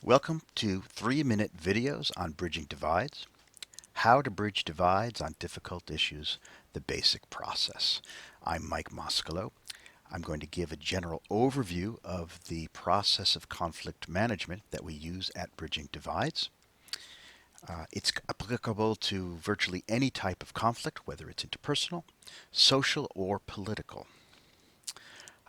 Welcome to 3-minute videos on bridging divides, how to bridge divides on difficult issues, the basic process. I'm Mike Moskalo. I'm going to give a general overview of the process of conflict management that we use at Bridging Divides. It's applicable to virtually any type of conflict, whether it's interpersonal, social, or political.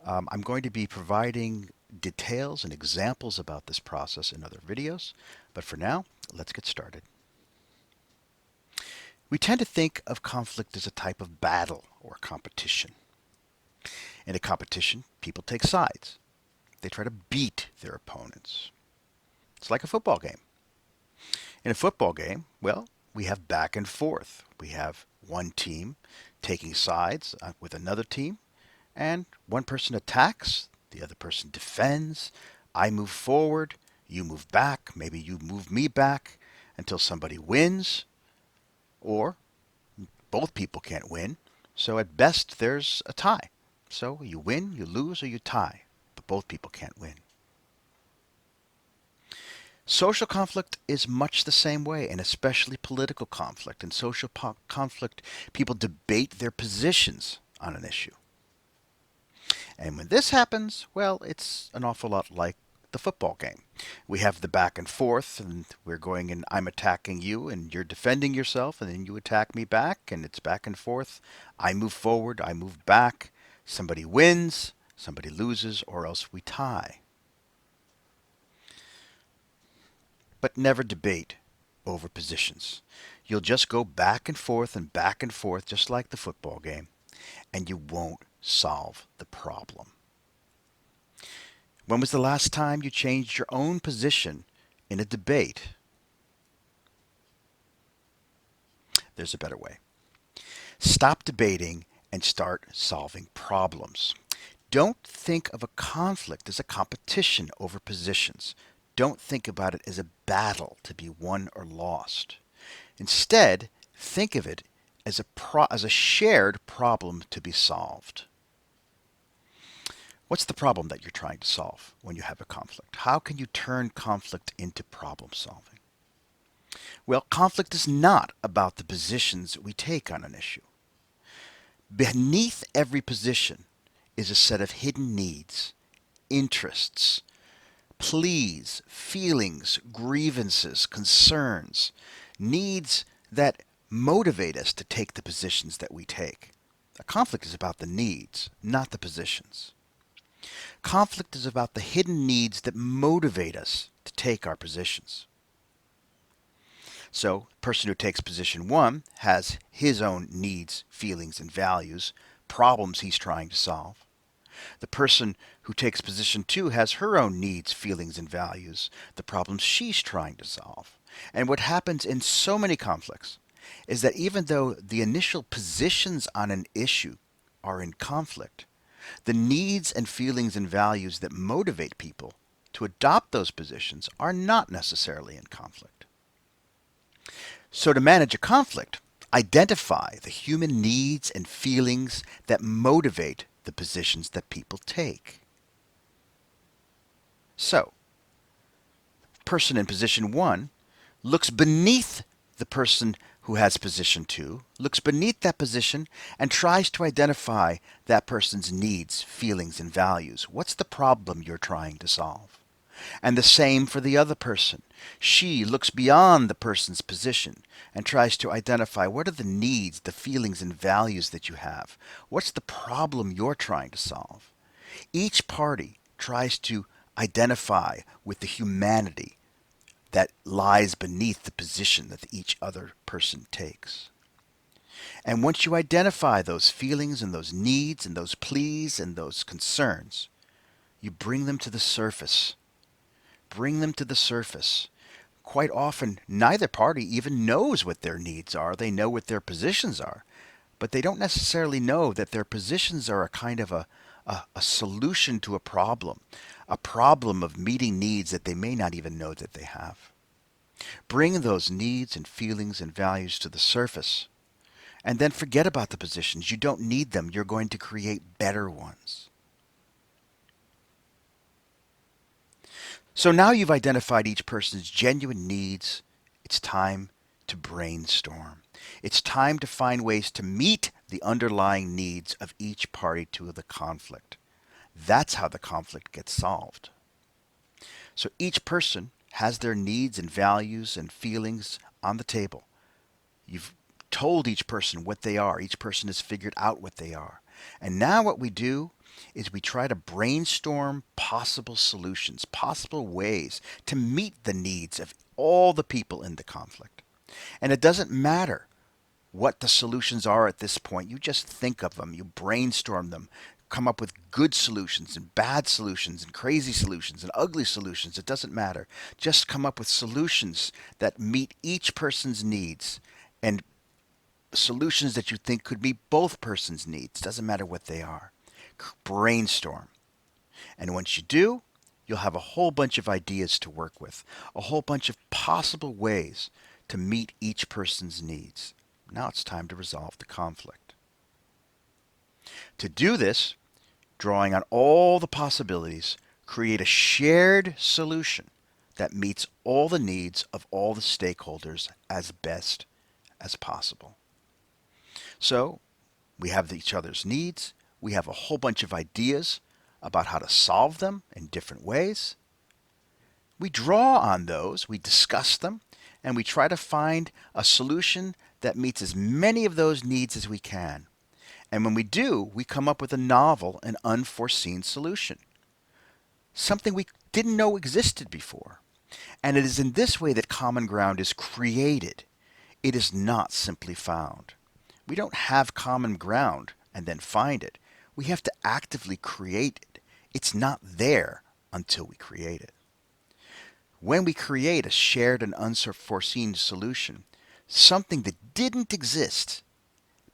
I'm going to be providing details and examples about this process in other videos, but for now, let's get started. We tend to think of conflict as a type of battle or competition. In a competition, people take sides. They try to beat their opponents. It's like a football game. In a football game, well, we have back and forth. We have one team taking sides with another team, and one person attacks, the other person defends. I move forward, you move back, maybe you move me back until somebody wins, or both people can't win. So at best, there's a tie. So you win, you lose, or you tie, but both people can't win. Social conflict is much the same way, and especially political conflict. In social conflict, people debate their positions on an issue. And when this happens, well, it's an awful lot like the football game. We have the back and forth, and we're going and I'm attacking you, and you're defending yourself, and then you attack me back, and it's back and forth. I move forward, I move back. Somebody wins, somebody loses, or else we tie. But never debate over positions. You'll just go back and forth, just like the football game, and you won't solve the problem. When was the last time you changed your own position in a debate? There's a better way. Stop debating and start solving problems. Don't think of a conflict as a competition over positions. Don't think about it as a battle to be won or lost. Instead, think of it as a shared problem to be solved. What's the problem that you're trying to solve when you have a conflict? How can you turn conflict into problem solving? Well, conflict is not about the positions we take on an issue. Beneath every position is a set of hidden needs, interests, pleas, feelings, grievances, concerns, needs that motivate us to take the positions that we take. A conflict is about the needs, not the positions. Conflict is about the hidden needs that motivate us to take our positions. So, the person who takes position one has his own needs, feelings, and values, problems he's trying to solve. The person who takes position two has her own needs, feelings, and values, the problems she's trying to solve. And what happens in so many conflicts is that even though the initial positions on an issue are in conflict, the needs and feelings and values that motivate people to adopt those positions are not necessarily in conflict. So to manage a conflict, identify the human needs and feelings that motivate the positions that people take. So, person in position one looks beneath the person who has position two, looks beneath that position and tries to identify that person's needs, feelings, and values. What's the problem you're trying to solve? And the same for the other person. She looks beyond the person's position and tries to identify what are the needs, the feelings, and values that you have. What's the problem you're trying to solve? Each party tries to identify with the humanity that lies beneath the position that each other person takes. And once you identify those feelings and those needs and those pleas and those concerns, you bring them to the surface. Bring them to the surface. Quite often, neither party even knows what their needs are. They know what their positions are, but they don't necessarily know that their positions are a kind of a solution to a problem of meeting needs that they may not even know that they have. Bring those needs and feelings and values to the surface, and then forget about the positions. You don't need them. You're going to create better ones. So now you've identified each person's genuine needs. It's time to brainstorm. It's time to find ways to meet the underlying needs of each party to the conflict. That's how the conflict gets solved. So each person has their needs and values and feelings on the table. You've told each person what they are. Each person has figured out what they are. And now what we do is we try to brainstorm possible solutions, possible ways to meet the needs of all the people in the conflict. And it doesn't matter what the solutions are at this point. You just think of them, you brainstorm them, come up with good solutions and bad solutions and crazy solutions and ugly solutions. It doesn't matter. Just come up with solutions that meet each person's needs and solutions that you think could meet both persons' needs. Doesn't matter what they are. Brainstorm. And once you do, you'll have a whole bunch of ideas to work with, a whole bunch of possible ways to meet each person's needs. Now it's time to resolve the conflict. To do this, drawing on all the possibilities, create a shared solution that meets all the needs of all the stakeholders as best as possible. So we have each other's needs. We have a whole bunch of ideas about how to solve them in different ways. We draw on those, we discuss them, and we try to find a solution that meets as many of those needs as we can. And when we do, we come up with a novel and unforeseen solution, something we didn't know existed before. And it is in this way that common ground is created. It is not simply found. We don't have common ground and then find it. We have to actively create it. It's not there until we create it. When we create a shared and unforeseen solution, something that didn't exist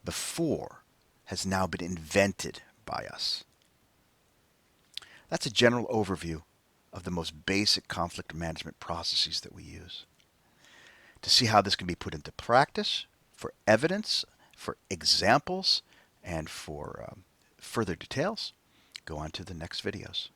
before has now been invented by us. That's a general overview of the most basic conflict management processes that we use. To see how this can be put into practice, for evidence, for examples, and for further details, go on to the next videos.